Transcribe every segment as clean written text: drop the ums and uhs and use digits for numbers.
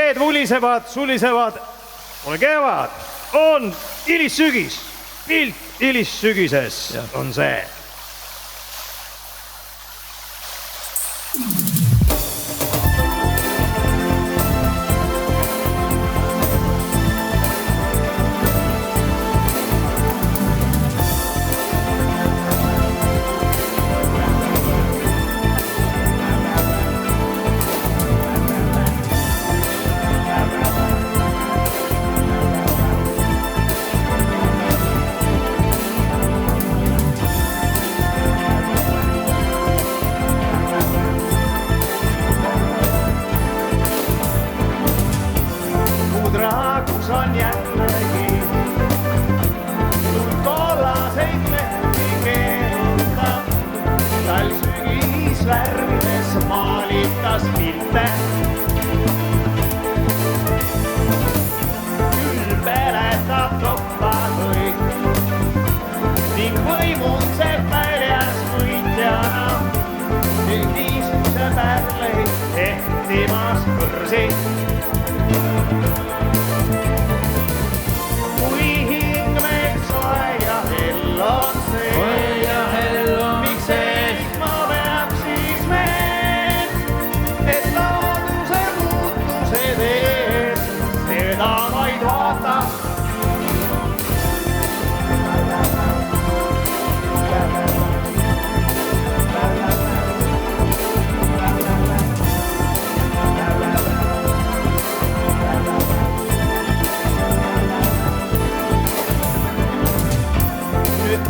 reed vulisevad, sulisevad. Ole kevad, on ilissügis. Pilt ilissügises on see. Raakus on jällegi kollaseid lehti keerutab. Tal sügisvärvides maalitas pilte. Küll peletab toppa kõik ning võimutseb väljas võitjana. Ning niisuguse pärleid ehtimas kõrsi.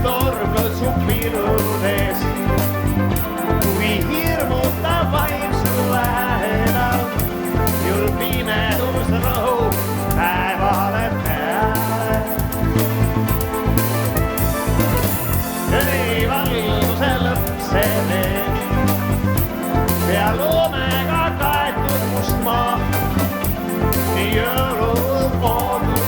Tormlõd su piludes, kui hirmutav vaim su lähedal. Jul pimedus rõhub päevale peale. Ei valguse lõpp see veel, pea loomega kaetud must maa. Nii jõulub ootus